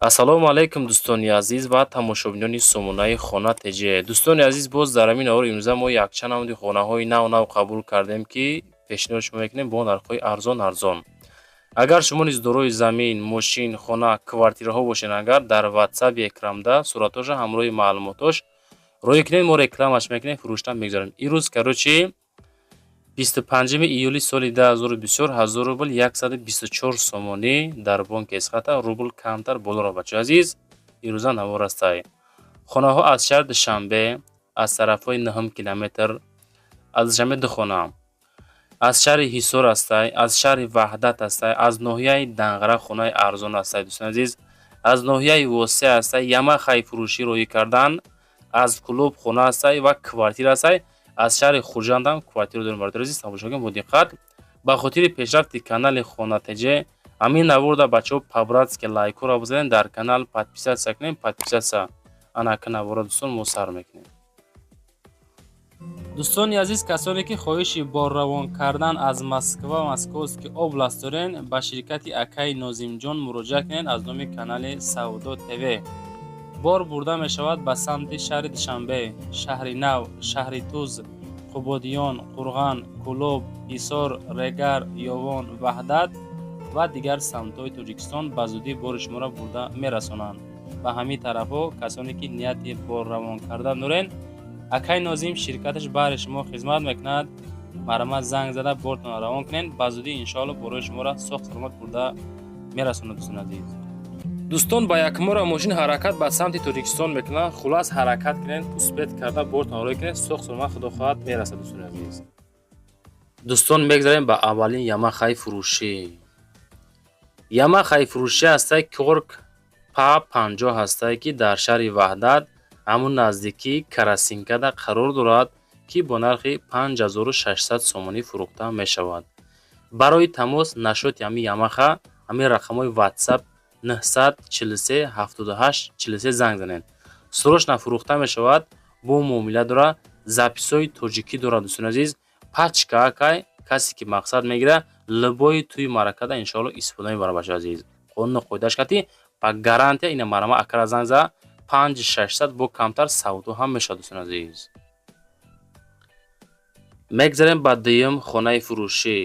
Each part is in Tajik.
ассалому алайкум дӯстони азиз ва тамошобинони сомонаи хона тж. Дӯстони азиз, боз дар ҳамин аввори имрӯза мо якчанд намуди хонаҳои нав қабул кардем ки пешниҳод шумо мекунем бо нархҳои арзон. Агар шумо низ дорои замин, мошин, хона, квартираҳо бошед, агар дар WhatsApp екрамда суратоша ҳамроҳи маълумотош роҳӣ кунед, мо рекламаш мекунем, фурӯштан мегузорем. Ирӯз карочи 25 июли соли 2024 1000 рубл 124 сомонӣ дар бонки Эсхата рубл камтар болоро. Бачаҳои азиз, ирӯза навор астай. Хонаҳо аз шаҳри Душанбе, аз тарафҳои 9 километр, аз Душанбе ду хона, аз шаҳри Ҳисор астай, аз шаҳри Ваҳдат астай, аз ноҳияи Данғара хонаи арзон астай. Дӯстони азиз, аз ноҳияи Восеъ астай, Ямахаи фурӯшӣ роҳӣ кардан, аз Кулуб хона астай ва квартира астай. аз шаҳри Хурҷанд ҳам квартира дорем. Бародари азиз, тамошо кунед бо диққат. Ба хотири пешрафти канали Хона ТЖ ҳамин наворда бачаҳо по-братски лайкҳоро бизанед, дар канал подписатсия кунем. Подписатсия анака навора дӯстон мо сар мекунем. дӯстони азиз, касоне ки хоҳиши борравон кардан аз Москва ва Московский област дорен, ба ширкати акаи Нозимҷон муроҷиат кунед аз номи канали Савдо ТВ. бор бурда мешавад ба самти шаҳри Душанбе, шаҳри Нав, шаҳри Туз, Қубодиён, Қурған, Кулуб, Ҳисор, Регар, Ёвон, Ваҳдат ва дигар самтҳои Тоҷикистон ба зудӣ бори шуморо бурда мерасонанд. Ба ҳамин тарафҳо касоне ки нияти бор равон кардан дорен, акаи Нозим ширкаташ баҳри шумо хизмат мекунад. Марҳамат, занг зада бортон равон кунед. Ба зудӣ иншоалло борои шуморо соҳ саломат бурда мерасонад. Дӯстони азиз, дӯстон ба якмора мошин ҳаракат ба самти Тоҷикистон мекунад. Хулас ҳаракат кунед, успет карда бортон орой кунед, соҳ саломат худо хоҳад мерасад. Дӯстони азиз, дӯстон мегзарем ба аввалин Ямахаи фурӯшӣ. Ямахаи фурӯшӣ ҳастай Корк Па 50 ҳастай ки дар шаҳри Ваҳдат ҳамун наздикии Карасинкада қарор дорад ки бо нархи 5600 сомонӣ фурӯхта мешавад. Барои тамос нашоти ҳамин Ямаха ҳамин рақамҳои WhatsApp 943 78 43 занг занед. срочно фурӯхта мешавад. бо муомила дора, записҳои тоҷикӣ дорад. дӯстони азиз, пачка акай касе ки мақсад мегира либои туи маъракада иншоалло истифода мебарад. бачаҳои азиз, қонуну қоидааш кати ба гарантия ина марҳама акара занг зада 5600 бо камтар савдо ҳам мешавад. дӯстони азиз, мегзарем ба дуюм хонаи фурӯшӣ.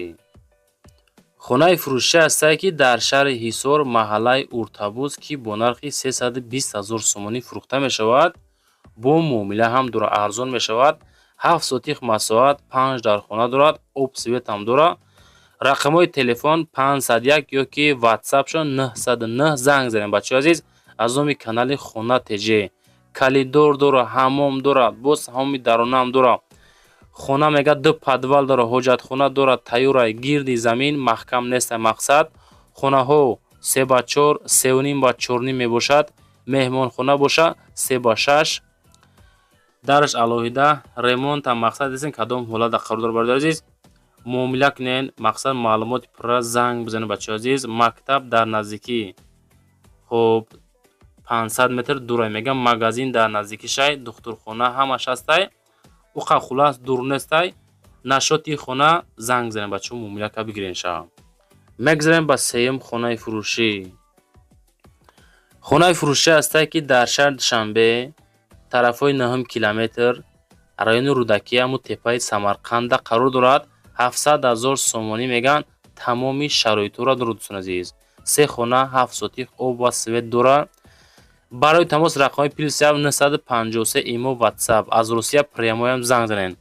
хонаи фурӯшӣ ҳастае ки дар шаҳри Ҳисор маҳаллаи Уртабуз ки бо нархи 320 000 сомонӣ фурӯхта мешавад. бо муомила ҳам дора, арзон мешавад. 7 сотих масоҳат, 5 дар хона дорад, об свет ҳам дора. рақамҳои телефон 501 ёки WhatsApp-шо 909 занг занед. бачаҳои азиз, аз номи канали Хона ТЖ калидор дора, ҳаммом дора, боз ҳамоми дарона ҳам дора. хона мега ду подвал дора, ҳоҷатхона дора, тайёрай гирди замин, маҳкам нестай. мақсад хонаҳо 3x4, 3.5x4 мебошад. меҳмонхона боша 3x6. дараш алоҳида ремонт ҳам мақсад дестен кадом ҳолата қарор дора. бародари азиз, муомила кунед, мақсад маълумоти пурра занг бизанед. бачаҳои азиз, мактаб дар наздикӣ, хоб 500 метр дурай, мегам магазин дар наздикӣ шай, духтурхона ҳамаш ҳастай. уқа хулас дур нестай. нашоти хона занг занед. бачаҳо муомила ка бигирен ша. мегзарем ба сеюм хонаи фурӯшӣ. хонаи фурӯшӣ ҳастае ки дар шаҳри Душанбе, тарафҳои 9 километр, райони Рӯдакӣ, ҳамун теппаи Самарқанда қарор дорад. 700 000 сомонӣ меган. тамоми шароитҳоро дорад. дӯстон азиз, 3 хона, 7 сотих, об ва свет дорад. барои тамос рақамҳои +7 953 имо WhatsApp. аз Русия прямоям занг занед.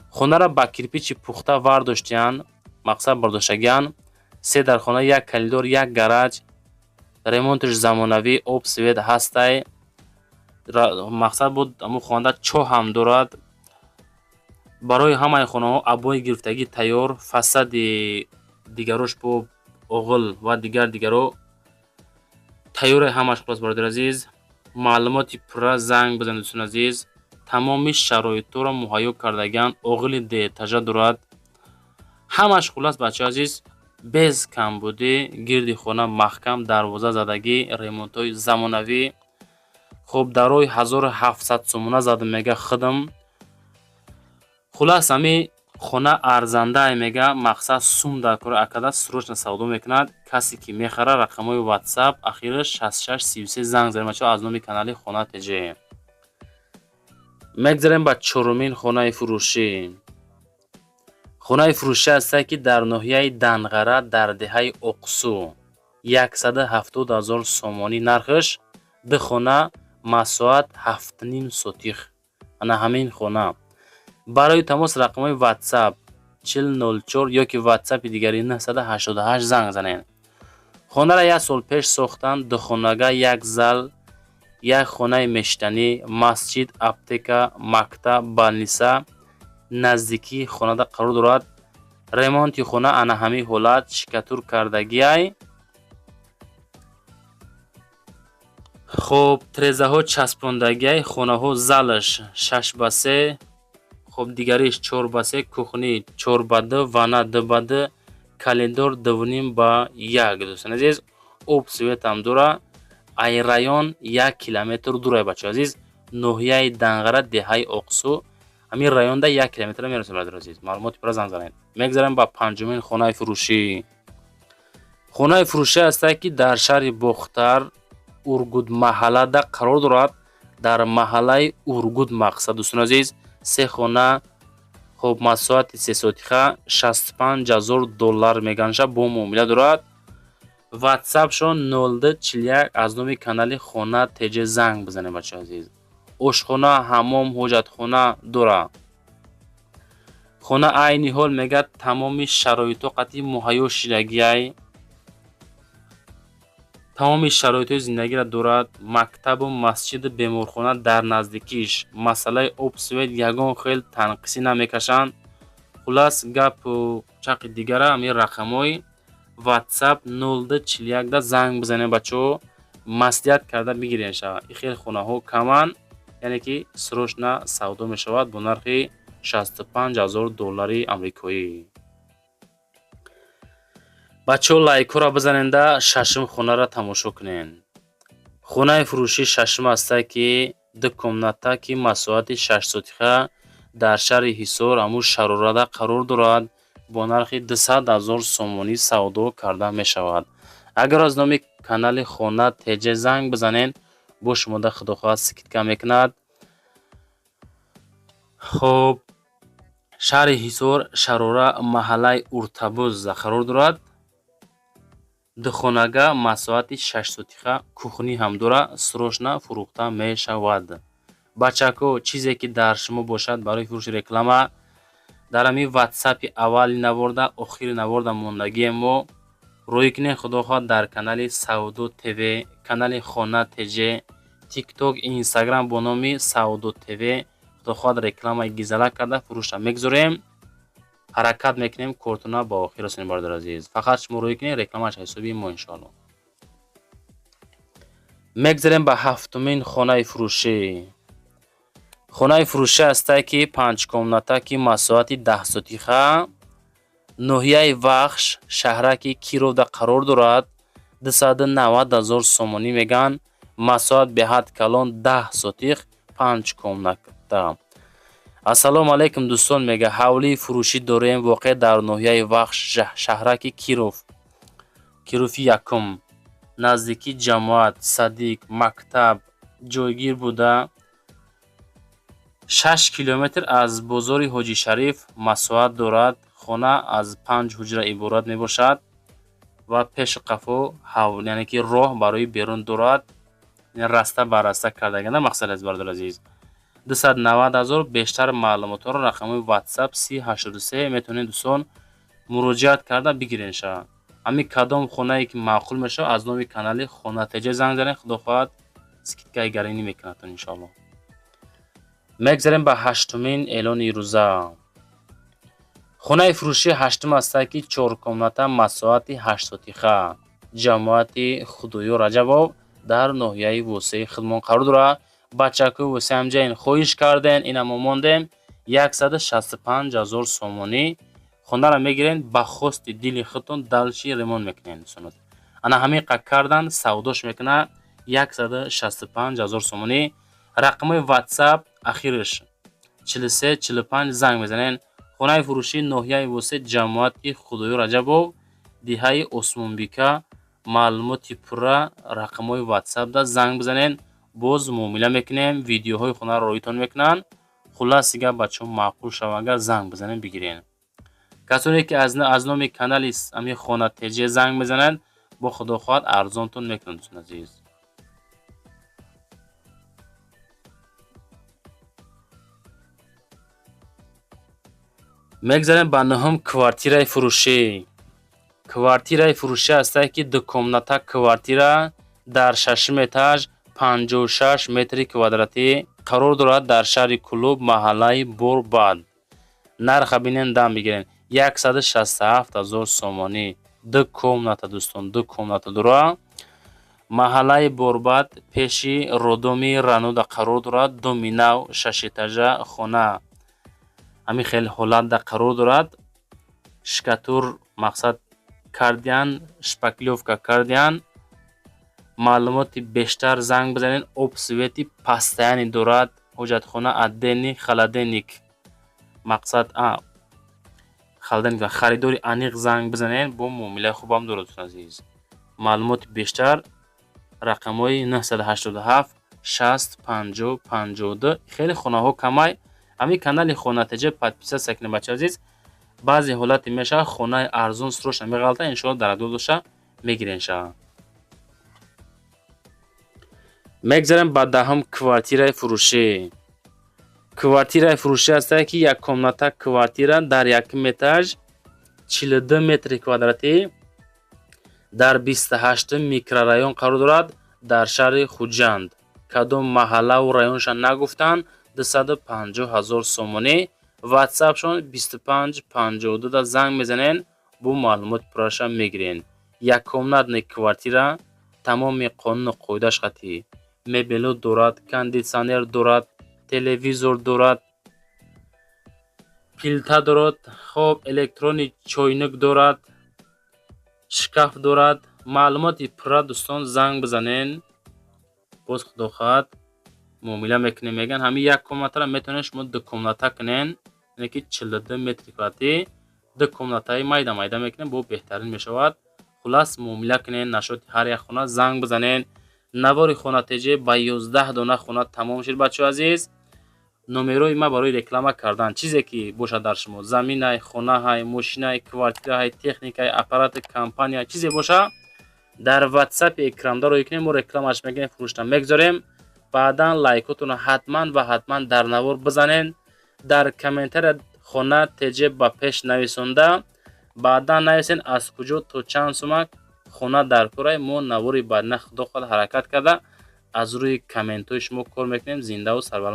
хонаро ба кирпичи пухта вардоштиян, мақсад бардоштагиян. 3 дар хона, 1 калидор, 1 гараж. ремонтиш замонавӣ, об свет ҳастай. мақсад буд ҳамун хонада чоҳ ҳам дорад. барои ҳамаи хонаҳо абои гирифтагӣ тайёр. фасади дигарош бо оғил ва дигаро тайёре ҳамаш. хулос бародари азиз, маълумоти пурра занг бизанед. дӯстони азиз, тамоми шароитҳоро муҳайё кардагиян. оғили деэтажа дорад. ҳамаш хулас бачаҳои азиз, без камбудӣ, гирди хона маҳкам, дарвоза задагӣ, ремонтҳои замонавӣ. хоб дарои 1700 сомона зада мега хидм. хулас ҳамин хона арзанда мега мақсад сум дар кори акада срочно савдо мекунад. Касе ки мехара рақамои WhatsApp ахираш 6633 занг занед бачаҳо аз номи канали Хона ТЖ. мегзарем ба чорумин хонаи фурӯшӣ. хонаи фурӯшӣ ҳастае ки дар ноҳияи Данғара дар деҳаи Оқсу 170 000 сомонӣ нархаш. ду хона масоат 7.5 сотих. ана ҳамин хона. барои тамос рақамҳои WhatsApp 4004 ёки WhatsApp дигари 988 занг занед. хонара 1 сол пеш сохтанд. духонага, як зал, як хонаи мештанӣ, масҷид, аптека, мактаб, балниса наздикии хонада қарор дорад. ремонти хона ана ҳамин ҳолат шикатур кардагиай. хоб трезаҳо часпондагиай. хонаҳо залаш 6x3, хоб дигариш 4x3, кухни 4x2, ванна 2x2, калидор 2.5x1. дӯстон азиз, об светам дора. ай район 1 километр дурай бачаҳо азиз. ноҳияи Данғара деҳаи Оқсу ҳамин районда 1 километр мерасем барадор азиз. маълумоти пурра занг занед. мегзарем ба панҷумин хонаи фурӯшӣ. хонаи фурӯшӣ ҳастае ки дар шаҳри Бохтар Ургуд маҳаллада қарор дорад. дар маҳаллаи Ургуд мақсад дӯстон азиз. се хона хоб масоати 3 сотиха $65,000 меганаша бо муомила дорад. WhatsApp шон 0241 аз номи канали Хона ТЖ занг бизанед бачаҳо азиз. ошхона, ҳаммом, ҳоҷатхона дора. хона айни ҳол мега тамоми шароитҳо қатъи муҳайё шидагиай. тамоми шароитҳои зиндагиро дорад. мактабу масҷиду беморхона дар наздикиш. масъалаи об свет ягон хел танқисӣ намекашанд. хулас гапу чақи дигара ҳамин рақамҳои WhatsApp 0241 да занг бизанед бачаҳо. маслиҳат карда бигиред шава. ин хел хонаҳо каманд, яъне ки срочно савдо мешавад бо нархи $65,000 амрикоӣ. бачаҳо лайкҳоро бизаненда шашум хонара тамошо кунед. хонаи фурӯшӣ шашум ҳастае ки ду комната ки масоати 6 сотиха дар шаҳри Ҳисор ҳамун Шарорада қарор дорад. бо нархи 200,000 сомонӣ савдо карда мешавад. агар аз номи канали Хона ТЖ занг бизанед бо шумода худохоҳ скидка мекунад. хоб шаҳри Ҳисор Шарора маҳаллаи Уртабуз қарор дорад. духонага масоати 6 сотиха кухни ҳам дора. срочно фурӯхта мешавад. бачаҳо чизе ки дар шумо бошад барои фурӯши реклама дар ҳамин WhatsApp-и аввали наворда охири наворда мондагие мо рӯй кунед. худохоҳ дар канали Савдо ТВ, канали Хона ТЖ, TikTok, Instagram бо номи Савдо ТВ худохоҳ рекламаи гизала карда фурӯшта мегзорем. ҳаракат мекунем кортона ба охир расонем бародар азиз. фақат шумо рӯй кунед рекламаш ҳисоби мо иншоалло. мегзарем ба ҳафтумин хонаи фурӯшӣ. хонаи фурӯшӣ ҳастае ки 5 комната ки масоати 10 сотиха ноҳияи Вахш шаҳраки Кировда қарор дорад. 290,000 сомонӣ меган. масоат беҳад калон 10 сотих 5 комната. ассалому алайкум дӯстон, мега ҳавлии фурӯшӣ дорем. воқеъ дар ноҳияи Вахш шаҳраки Кирови якум наздики ҷамоат, садиқ, мактаб ҷойгир буда 6 километр аз бозори Ҳоҷи Шариф масоат дорад. хона аз 5 ҳуҷра иборат мебошад ва пеши қафо яъне ки роҳ барои берун дорад. раста ба раста кардагана мақсад аст бародар азиз. 290,000. бештар маълумотҳоро рақамҳои WhatsApp 3083 метавонед дӯстон муроҷиат карда бигиред шава. ҳамин кадом хонае ки маъқул мешавад аз номи канали Хона ТЖ занг занед. худохоҳад скидкаи гаринӣ мекунатон иншоалло. мегзарем ба ҳаштумин эълони рӯза. хонаи фурӯшӣ ҳаштум ҳастае ки 4 комната масоати 8 сотиха ҷамоати Худоё Раҷабов дар ноҳияи Восеи Хидмон қарор дорад. бачаҳои Восеи ҳамҷаин хоҳиш кардем, ина мо мондем. 165,000 сомонӣ хонара мегирен. ба хости дили худтон далши ремонт мекунед дӯстон. ана ҳамин қад кардан савдош мекунад. 165,000 сомонӣ. рақамҳои WhatsApp ахираш 4345 занг мезанед. хонаи фурӯшии ноҳияи восеъ ҷамоати Худоё Раҷабов, диҳаи Осмонбика. Маълумоти пурра рақамҳои WhatsApp да занг бизанед, боз муомила мекунем, видеоҳои хонаро роитон мекунанд. Хулас дигар бачаҳо маъқул шава агар занг бизанед бигирен. касоне ки аз номи канали ами Хона ТЖ занг мезанад, бо Худо хоҳад арзонтон мекунам дӯстон азиз. мегзарем ба нӯҳум квартираи фурӯшӣ. квартираи фурӯшӣ ҳастае ки дукомната квартира дар 6 этаж 56 метри квадратӣ қарор дорад дар шаҳри Кулуб, маҳаллаи Борбад. нарха бинен дам бигирен 167 000 сомонӣ. ду комната дӯстон, ду комната дорад. маҳаллаи Борбад пеши родоми Рануда қарор дорад. думи нав 6 этажа хона ҳамин хеле ҳолатда қарор дорад. шкатур мақсад кардиан, шпаклёвка кардиан. маълумоти бештар занг бизанед. обсвети постоянӣ дорад. ҳоҷатхона отдельный, холодильник мақсад холодильник. харидори аниқ занг бизанед, бо муомилаи хубам дорад дӯстон азиз. маълумоти бештар рақамҳои 987 60 50 52. хеле хонаҳо камай. ҳамин канали Хона ТЖ подписатсия кунед бачаҳои азиз. баъзе ҳолати мешавад хонаи арзон срочно меғалта, иншоалло дар адол доша мегирен шава. мегзарем ба даҳум квартираи фурӯшӣ. квартираи фурӯшӣ ҳастае ки яккомната квартира дар 1 этаж 42 метри квадратӣ дар 28 микрорайон қарор дорад дар шаҳри Хуҷанд. кадом маҳаллаву районша нагуфтанд. 250 000 сомонӣ. ватсапшон 25 52 да занг мезанен, бо маълумоти пурраша мегирен. яккомнатни квартира тамоми қонуну қоидааш қатӣ. мебело дорад, кондитсионер дорад, телевизор дорад, плита дорад, хоб электрони чойник дорад, шкаф дорад. маълумоти пурра дӯстон занг бизанен, боз Худо хоҳад муомила мекунем. меган ҳамин як комнатаро метавонед шумо ду комната кунен, яъне ки 42 метри квадратӣ ду комнатаи майда майда мекунем, бо беҳтарин мешавад. хулас муомила кунен, нашоти ҳар як хона занг бизанен. навори Хона ТЖ ба 11 дона хона тамом шуд бачаҳои азиз. номерои ма барои реклама кардан, чизе ки бошад дар шумо, заминаи, хонаҳай, мошинаи, квартираҳай, техникаи, аппарати компания, чизе боша дар WhatsApp экранда рой кунем, мо рекламаш мекунем, фурӯшта мегзорем. баъдан лайкотонро ҳатман ва ҳатман дар навор бизанен. дар комментария Хона ТЖ ба пеш нависонда, баъдан нависен аз куҷо то чанд сумак хона дар корай. мо навори баъдина Худо хоҳад ҳаракат карда аз рӯи комментҳои шумо кор мекунем. зиндаву сарваланд.